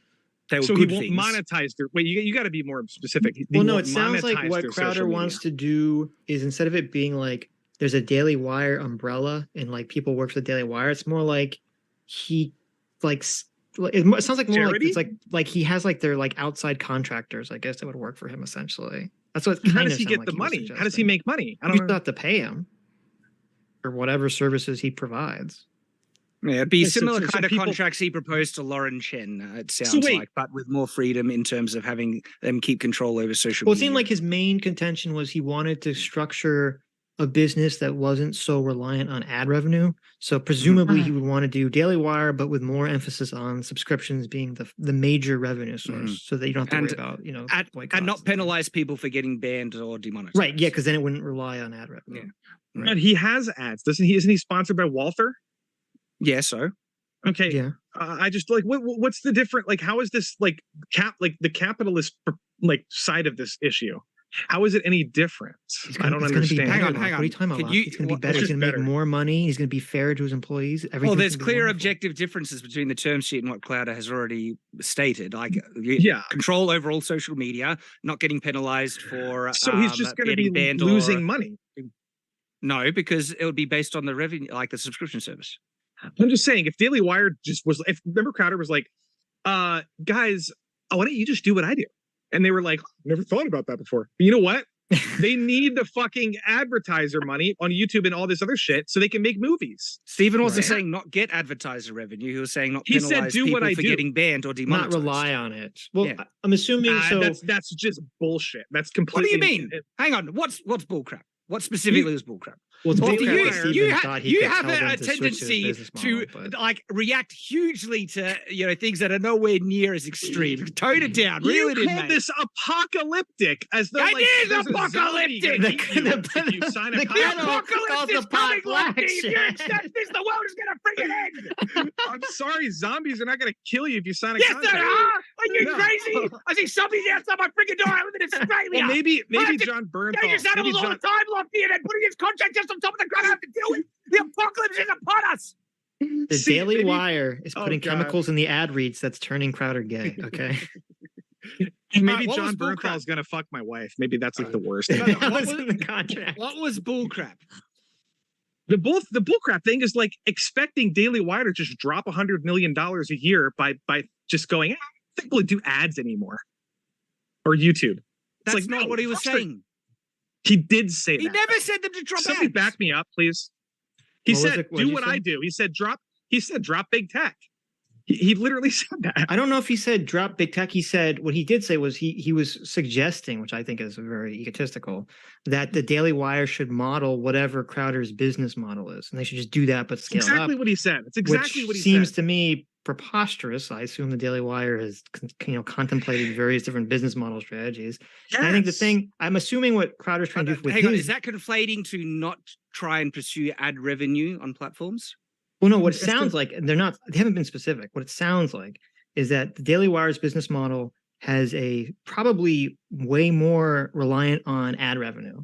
they were good things. Monetize their. Wait, you got to be more specific. Well, no, it sounds like what Crowder wants to do is, instead of it being like there's a Daily Wire umbrella and like people work for the Daily Wire, it's more like he it sounds like more charity? Like it's like he has like their like outside contractors, I guess, that would work for him essentially. That's what. How does he get the money? How does he make money? I don't have to pay him for whatever services he provides. Yeah, it'd be similar kind of contracts he proposed to Lauren Chen, it sounds like, but with more freedom in terms of having them keep control over social media. Well, it seemed like his main contention was he wanted to structure a business that wasn't so reliant on ad revenue. So presumably he would want to do Daily Wire, but with more emphasis on subscriptions being the major revenue source, so that you don't have to worry about, and not penalize people for getting banned or demonetized. Right, yeah, because then it wouldn't rely on ad revenue. Yeah. Right. But he has ads, doesn't he? Isn't he sponsored by Walther? Yeah, so. Okay. Yeah. I just what's the different, like, how is this like the capitalist side of this issue? How is it any different? I don't understand. Hang on. What are you talking about? It's going to be better. He's going to make more money. He's going to be fair to his employees. Well, there's clear objective differences between the term sheet and what Crowder has already stated. Like, control over all social media, not getting penalized for. So he's just going to be banned losing money. No, because it would be based on the revenue, like the subscription service. I'm just saying, if Daily Wire remember Crowder was like, guys, why don't you just do what I do? And they were like, never thought about that before. But you know what? They need the fucking advertiser money on YouTube and all this other shit so they can make movies. Stephen wasn't saying not get advertiser revenue. He was saying not penalize people for getting banned or demonetized. Not rely on it. Well, I'm assuming that's just bullshit. That's completely. What do you mean? Hang on. What's bullcrap? What specifically is bullcrap? Well, you have a tendency to like react hugely to things that are nowhere near as extreme. Tone it down. Reel it in, call this apocalyptic, as though it is apocalyptic. You sign a apocalypse is coming, Lofti. If you accept this, the world is gonna freaking end. I'm sorry, zombies are not gonna kill you if you sign a contract. Yes, they are. Are you crazy? I see zombies outside my freaking door. I live in Australia. Well, maybe John Bernthal. Dangerous animals all the time, Lofti, and then putting his contract just on top of the ground I have to deal with. The apocalypse is upon us. The Daily Wire is putting chemicals in the ad reads that's turning Crowder gay. Okay. Maybe John Bernthal is gonna fuck my wife. Maybe that's like the worst. That was in the contract. What was bullcrap? The bullcrap thing is like expecting Daily Wire to just drop $100 million a year by just going, I don't think we'll do ads anymore, or YouTube. That's like not what he was saying. He did say that. He never said them to drop Somebody ads. Back me up, please. He said, do what I do. He said, drop big tech. He literally said that. I don't know if he said drop big tech. He said, what he did say was he was suggesting, which I think is very egotistical, that the Daily Wire should model whatever Crowder's business model is. And they should just do that, but scale exactly up. What he said. It's exactly what he said. Seems to me preposterous. I assume the Daily Wire has contemplated various different business model strategies. Yes. And I think the thing, I'm assuming what Crowder's trying to do with is that conflating to not try and pursue ad revenue on platforms? Well, no, what it sounds like, they haven't been specific. What it sounds like is that the Daily Wire's business model has a probably way more reliant on ad revenue.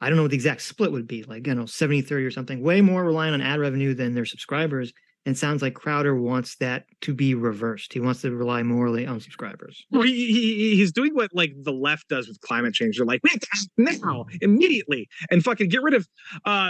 I don't know what the exact split would be, like, 70-30 or something, way more reliant on ad revenue than their subscribers. And sounds like Crowder wants that to be reversed. He wants to rely morely on subscribers. Well, he's doing what like the left does with climate change. They're like, now, immediately, and fucking get rid of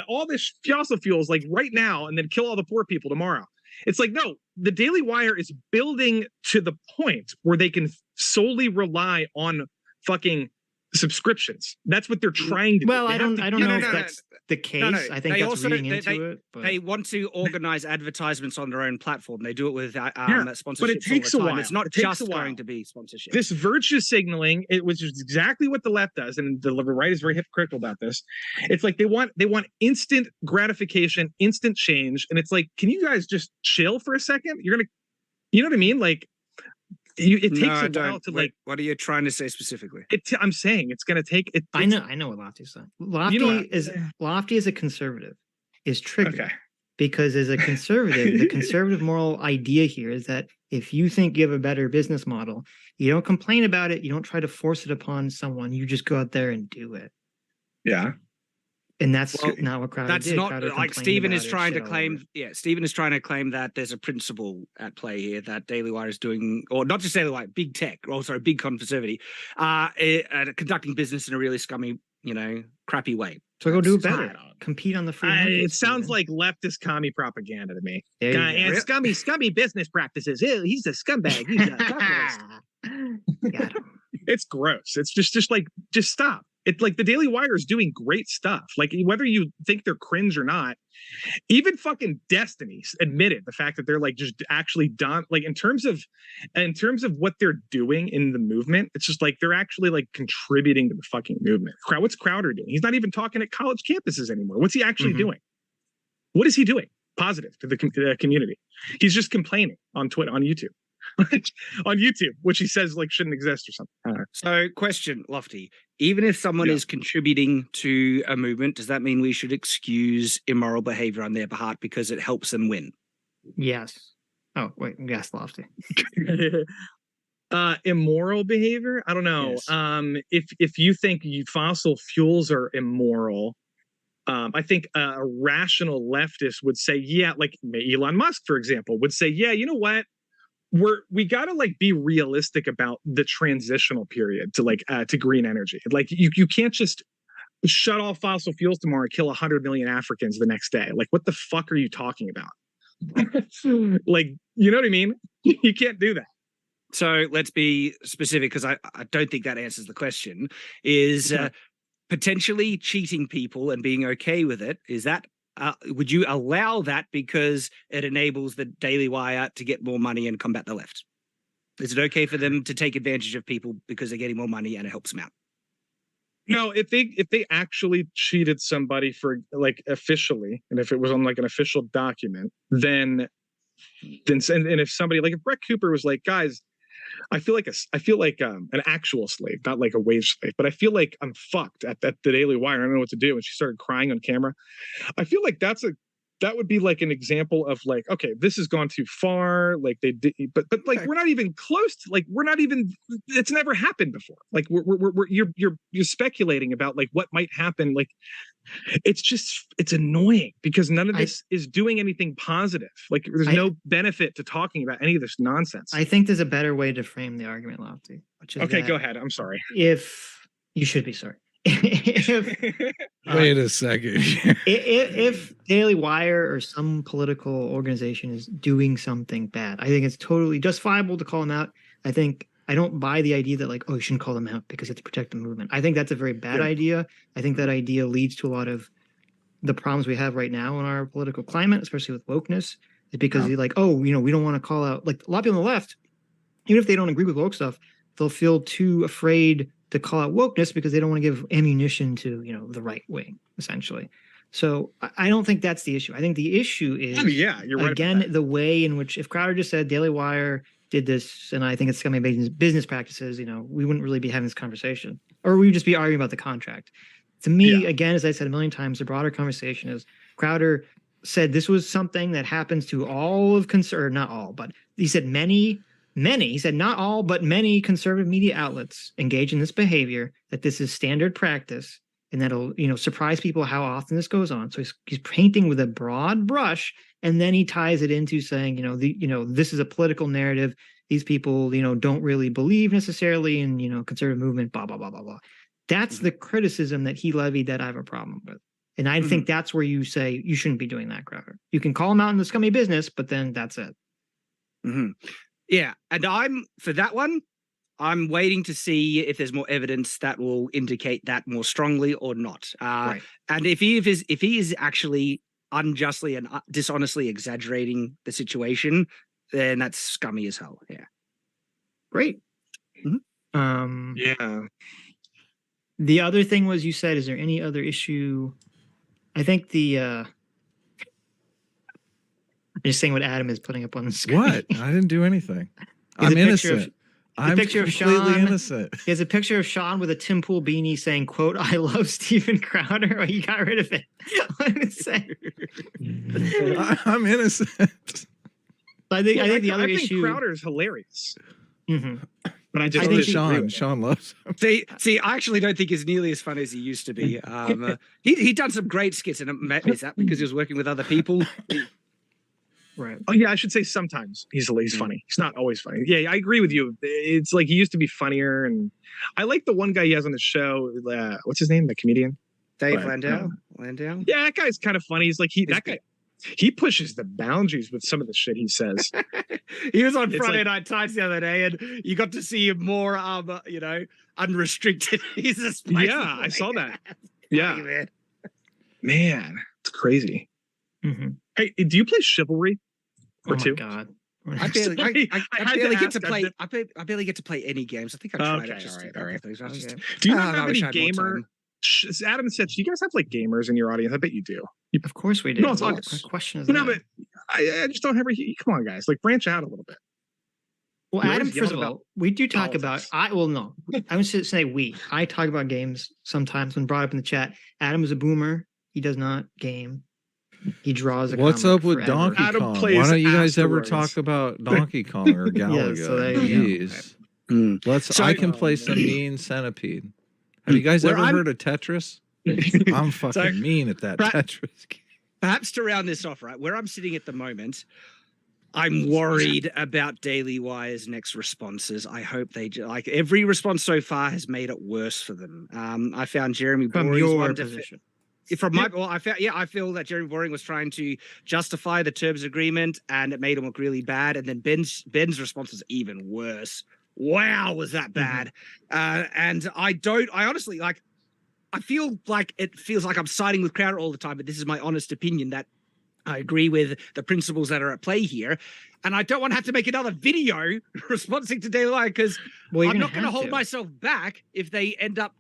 all this fossil fuels like right now, and then kill all the poor people tomorrow. It's like, no, the Daily Wire is building to the point where they can solely rely on fucking subscriptions. That's what they're trying to do. Well, I don't know if that's the case. No, I think that's reading into it. But They want to organize advertisements on their own platform. They do it with sponsorships but it takes all a the time. while. It's not just going to be sponsorship. This virtue signaling, which is exactly what the left does, and the right is very hypocritical about this. It's like they want instant gratification, instant change, and it's like, can you guys just chill for a second? You're gonna, you know what I mean? Like, it takes a while to like. What are you trying to say specifically? I'm saying it's gonna take. I know what Lofty's saying. Lofty is a conservative, is triggered. Okay. Because as a conservative, the conservative moral idea here is that if you think you have a better business model, you don't complain about it. You don't try to force it upon someone. You just go out there and do it. Yeah. And that's not what Crowder That's did. not Crowder like Stephen is trying to shit all claim. over it. Yeah, Stephen is trying to claim that there's a principle at play here that Daily Wire is doing, or not just Daily Wire, big tech, or sorry, big conservative, conducting business in a really scummy, crappy way. So go do it better. Compete on the free market. It sounds like leftist commie propaganda to me. There you And go. scummy business practices. He's a scumbag. He's a capitalist. Got him. It's gross. It's just stop. It's like the Daily Wire is doing great stuff. Like, whether you think they're cringe or not, even fucking Destiny's admitted the fact that they're like just actually done. Like, in terms of what they're doing in the movement, it's just like they're actually like contributing to the fucking movement. What's Crowder doing? He's not even talking at college campuses anymore. What's he actually doing? What is he doing positive to the community? He's just complaining on Twitter, on YouTube. On YouTube, which he says like shouldn't exist or something. So, question, Lofty: even if someone is contributing to a movement, does that mean we should excuse immoral behavior on their behalf because it helps them win? Yes. Oh wait, yes, Lofty. Immoral behavior? I don't know. Yes. If you think fossil fuels are immoral, I think a rational leftist would say, yeah, like Elon Musk, for example, would say, yeah, you know what? We got to like be realistic about the transitional period to green energy. Like, you can't just shut off fossil fuels tomorrow and kill 100 million Africans the next day. Like, what the fuck are you talking about? Like, you know what I mean? You can't do that. So let's be specific, because I don't think that answers the question. Is potentially cheating people and being okay with it, is that would you allow that because it enables the Daily Wire to get more money and combat the left? Is it okay for them to take advantage of people because they're getting more money and it helps them out? No, if they actually cheated somebody for like officially, and if it was on like an official document, then if somebody like if Brett Cooper was like, guys, I feel like an actual slave, not like a wage slave, but I feel like I'm fucked at the Daily Wire. I don't know what to do. And she started crying on camera. I feel like that would be like an example of like, okay, this has gone too far. Like they did, but like we're not even close to, like, it's never happened before. Like you're speculating about like what might happen. Like it's annoying because none of this is doing anything positive. Like there's no benefit to talking about any of this nonsense. I think there's a better way to frame the argument, Lofty. Which is okay, go ahead. I'm sorry. If you should be sorry. Wait a second. if Daily Wire or some political organization is doing something bad, I think it's totally justifiable to call them out. I don't buy the idea that like, oh, you shouldn't call them out because you have to protect the movement. I think that's a very bad idea. I think that idea leads to a lot of the problems we have right now in our political climate, especially with wokeness, is because you're like, oh, we don't want to call out, like a lot of people on the left, even if they don't agree with woke stuff, they'll feel too afraid to call out wokeness because they don't want to give ammunition to, the right wing, essentially. So I don't think that's the issue. I think the issue is, you're right, again, the way in which, if Crowder just said Daily Wire did this, and I think it's going to be business practices, we wouldn't really be having this conversation, or we would just be arguing about the contract. To me, again, as I said a million times, the broader conversation is Crowder said this was something that happens to all of not all, but he said many, he said not all, but many conservative media outlets engage in this behavior, that this is standard practice, and that'll, surprise people how often this goes on. So he's painting with a broad brush, and then he ties it into saying, this is a political narrative. These people, don't really believe necessarily in, conservative movement, blah, blah, blah, blah, blah. That's the criticism that he levied that I have a problem with. And I think that's where you say you shouldn't be doing that, Crowder. You can call him out in the scummy business, but then that's it. Yeah. And I'm, for that one, I'm waiting to see if there's more evidence that will indicate that more strongly or not. Right. And if he is actually unjustly and dishonestly exaggerating the situation, then that's scummy as hell. Yeah. Great. Yeah. The other thing was, you said, is there any other issue? I think I'm just saying what Adam is putting up on the screen. What? I didn't do anything. There's I'm a picture innocent. I'm picture of completely Sean. innocent. There's a picture of Sean with a Tim Pool beanie saying, quote, "I love Steven Crowder." Oh, you got rid of it. What did it say? I'm innocent. I think the other I think issue. Crowder's hilarious. Mhm. But I just I think Sean loves him. See, I actually don't think he's nearly as funny as he used to be. He done some great skits, and is that because he was working with other people? Right. Oh yeah, I should say sometimes he's funny. He's not always funny. Yeah, I agree with you. It's like he used to be funnier, and I like the one guy he has on the show. What's his name? The comedian Dave But, Landau. Yeah, that guy's kind of funny. He's like he pushes the boundaries with some of the shit he says. He was on It's Friday like- Night Times the other day, and you got to see him more, unrestricted. He's a spicy Yeah, I saw that. Funny, Yeah, man, it's crazy. Mm-hmm. Hey, do you play Chivalry? Oh Or my two? God. I barely, Sorry, I I had to barely get to ask, play. I barely get to play any games. I think I tried Okay, it just all right. things. I just- Okay. Do you Ah, not I have wish any I had more gamer? time. Adam said, "Do you guys have like gamers in your audience?" I bet you do. Of course we do. No, it's What like- kind of question is No, that? but I just don't ever. Come on, guys, like branch out a little bit. Well, You're Adam, always first of yelling all, we do talk politics. about. No, I would say we. I talk about games sometimes when brought up in the chat. Adam is a boomer. He does not game. He draws a What's comic up with forever. Donkey Adam Kong? plays Why don't you guys ever asteroids. talk about Donkey Kong or Galaga? so there you go. Jeez. So- I can play some mean Centipede. Have you guys Where ever I'm- heard of Tetris? I'm fucking So- mean at that Pra- Tetris game. Perhaps to round this off, right, where I'm sitting at the moment, I'm worried about Daily Wire's next responses. I hope they like every response so far has made it worse for them. I found Jeremy From Boring's your one position. from my I feel that Jeremy Boring was trying to justify the terms agreement, and it made him look really bad. And then Ben's response was even worse. Wow, was that bad? And I honestly like. I feel like it feels like I'm siding with Crowder all the time, but this is my honest opinion that I agree with the principles that are at play here. And I don't want to have to make another video responding to Daily Wire because Well, I'm not going to hold myself back if they end up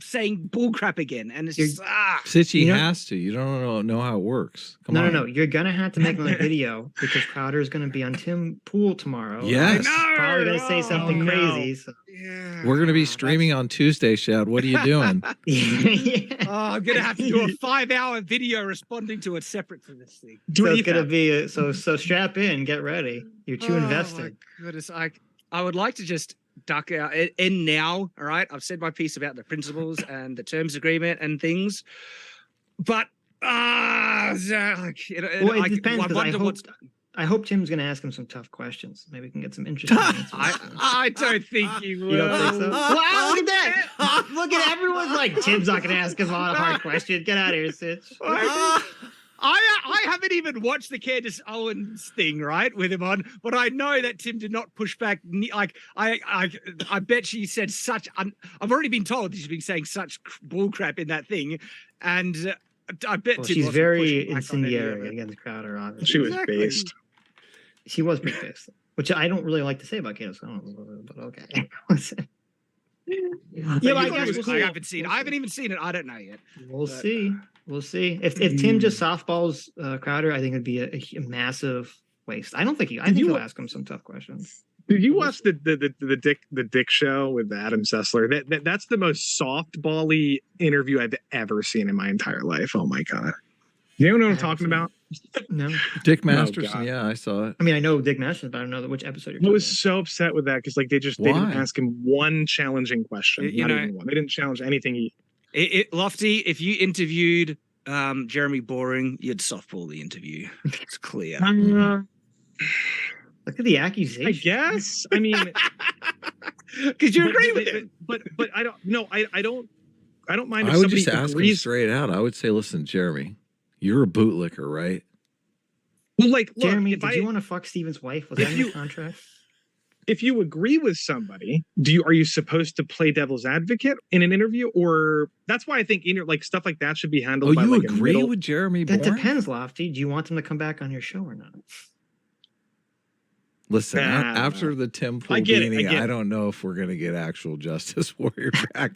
saying bullcrap again. And it's just, Sitchy You know- has to. You don't know how it works. Come on. No. You're gonna have to make another video because Crowder is gonna be on Tim Pool tomorrow. Yes. He's probably gonna say something no. crazy. So. yeah. We're going to be streaming on Tuesday, Shad. What are you doing? Yeah. Oh, I'm going to have to do a 5-hour video responding to it separate from this thing. So it's gonna be so strap in, get ready. You're too invested. My goodness, I would like to just duck out in now. All right, I've said my piece about the principles and the terms agreement and things, but Well, it depends because I hope Tim's gonna ask him some tough questions. Maybe we can get some interesting answers. I don't think he will. You don't think so? Wow, look at that! Look at everyone's like, Tim's not gonna ask him a hard question. Get out of here, Sitch. I haven't even watched the Candace Owens thing, right, with him on, but I know that Tim did not push back. Like I bet she said such. I've already been told she's been saying such bullcrap in that thing, and I bet Well, Tim she's wasn't very pushing back on any of incendiary it. against Crowder. Obviously, She was Exactly. based. she was pretty pissed, which I don't really like to say about Candace Owens, but okay. Yeah, but I guess we'll see. I haven't seen it. I haven't even seen it. I don't know yet. We'll But, see. We'll see. If Tim just softballs Crowder, I think it'd be a massive waste. I don't think I think he'll ask him some tough questions. Did you watch the Dick show with Adam Sessler? That's the most softball-y interview I've ever seen in my entire life. Oh my god! You know what I'm talking about? No, Dick Oh, Masterson. God. Yeah, I saw it. I mean I know Dick Masterson, but I don't know which episode you're I talking was so upset with that because like they didn't Why? ask him one challenging question. You Not know- even one. They didn't challenge anything. Lofty, if you interviewed Jeremy Boring, you'd softball the interview. It's clear. Look at the accusation. I guess. I mean, Because you agree with it. But I don't. No, I don't. I don't mind if I would somebody just ask him agrees. straight out. I would say, listen, Jeremy, you're a bootlicker, right? Well, like, look, Jeremy, if did I, you want to fuck Steven's wife? Was if that in the you- contract? if you agree with somebody, are you supposed to play devil's advocate in an interview? Or that's why I think like stuff like that should be handled by you like agree with Jeremy That Bourne? depends, Lofty. Do you want them to come back on your show or not? Listen, Nah, after the Tim Pool I get it, beating, I get I it. don't know if we're gonna get actual Justice Warrior back.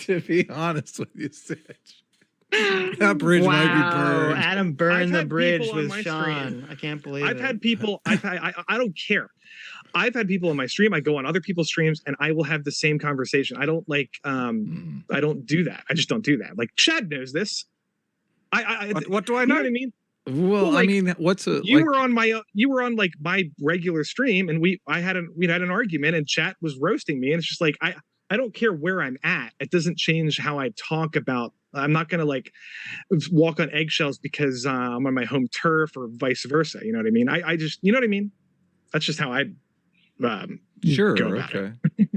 To be honest with you, Sitch. That bridge might be burned. Adam I've burned the had bridge people on with my Sean. stream. I can't believe I've it. had people. I don't care. I've had people on my stream. I go on other people's streams, and I will have the same conversation. I don't like. I don't do that. I just don't do that. Like Shad knows this. What do I You know know? what I mean? Well, like, I mean, what's a you were on like my regular stream, and we had an argument, and chat was roasting me, and it's just like I don't care where I'm at. It doesn't change how I talk about. I'm not gonna like walk on eggshells because I'm on my home turf or vice versa. You know what I mean? I just, you know what I mean? That's just how I sure, go about okay. it.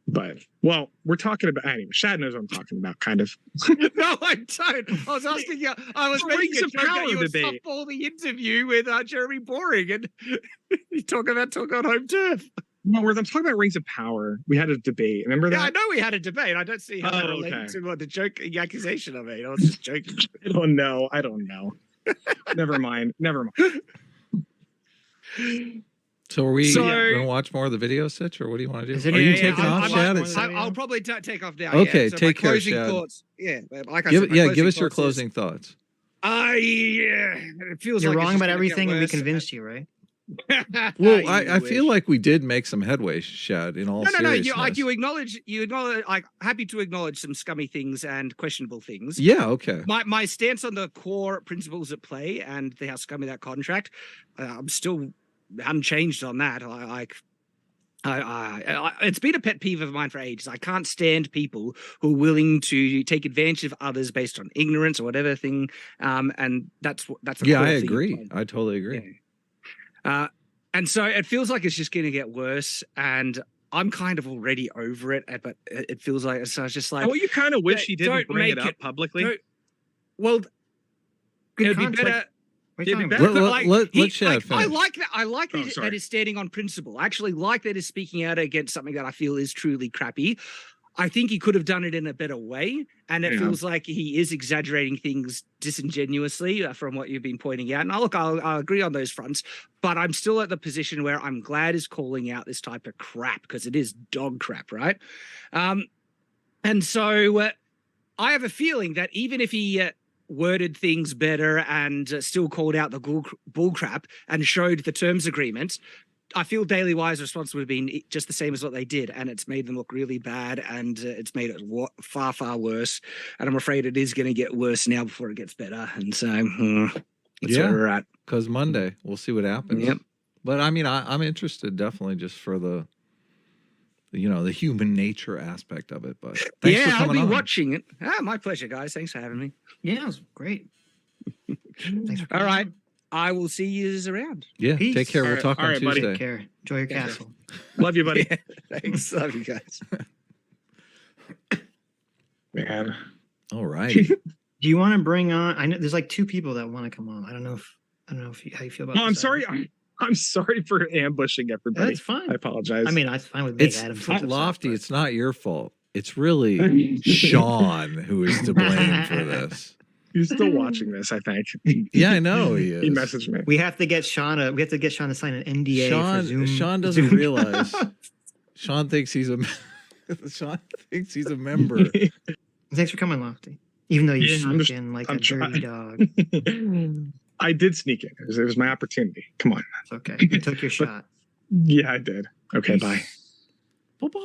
But well, we're talking about anyway. Shad knows what I'm talking about, kind of. No, I don't. I was asking you. I was making Rings a of joke Power that you would debate. softball the interview with Jeremy Boring, and you talk on home turf. No, I'm talking about Rings of Power. We had a debate. Remember that? Yeah, I know we had a debate. I don't see how that related to the joke, the accusation of it. I was just joking. I don't know. Never mind. So are we So- gonna watch more of the video, Sitch, or what do you want to Is do? it- Are you yeah, taking off, Shad? I'll probably take off now. Okay, yeah. So take my care, closing Shad. thoughts. Yeah, like I said, my Give us your thoughts closing is, thoughts. it feels You're like it's wrong just about gonna everything, get and we worse. convinced you, right? Well, I You feel wish. like we did make some headway, Shad. In all No. seriousness. You acknowledge. Like happy to acknowledge some scummy things and questionable things. Yeah. Okay. My stance on the core principles at play and how scummy that contract, I'm still unchanged on that. It's been a pet peeve of mine for ages. I can't stand people who are willing to take advantage of others based on ignorance or whatever thing. And that's a Yeah, core I thing at agree. play. I totally agree. Yeah. And so it feels like it's just going to get worse, and I'm kind of already over it. But it feels like so. I was just like, Oh, you kind of wish he didn't don't bring it make up it- publicly. well, Good it'd be content. better. What are you It'd talking be about? better. Let Shad I finish. like that. I like Oh, that, sorry. that is standing on principle. I actually like that is speaking out against something that I feel is truly crappy. I think he could have done it in a better way, and it Yeah. feels like he is exaggerating things disingenuously from what you've been pointing out. And I'll agree on those fronts, but I'm still at the position where I'm glad he's calling out this type of crap because it is dog crap, right? And so I have a feeling that even if he worded things better and still called out the bull crap and showed the terms agreement, I feel Daily Wire's response would have been just the same as what they did, and it's made them look really bad, and it's made it far, far worse. And I'm afraid it is going to get worse now before it gets better. And so that's where we're at. Because Monday, we'll see what happens. Yep. But I mean, I'm interested definitely just for the human nature aspect of it. But thanks for I'll coming be on. watching it. My pleasure, guys. Thanks for having me. Yeah, it was great. Thanks for All coming right. on. I will see you around. Yeah, Peace. take care. All We'll right, talk all on right, buddy. Tuesday. Take care. Enjoy your Yeah. castle. Love you, buddy. Thanks. Love you guys. Man. All right. Do you want to bring on? I know there's like two people that want to come on. I don't know if how you feel about. Oh, I'm this, sorry. Adam. I'm sorry for ambushing everybody. That's fine. I apologize. I mean, that's fine with me. It's Adam. Lofty. It's not your fault. It's really Sean who is to blame for this. He's still watching this, I think. Yeah, I know he is. He messaged me. We have to get Sean. We have to get Sean to sign an NDA for Zoom. Sean doesn't Zoom. realize. Sean thinks he's a member. Thanks for coming, Lofty. Even though you Yeah, snuck in like I'm a dirty dog. I did sneak in. It was my opportunity. Come on. It's okay. You took your shot. Yeah, I did. Okay, bye. Bye-bye.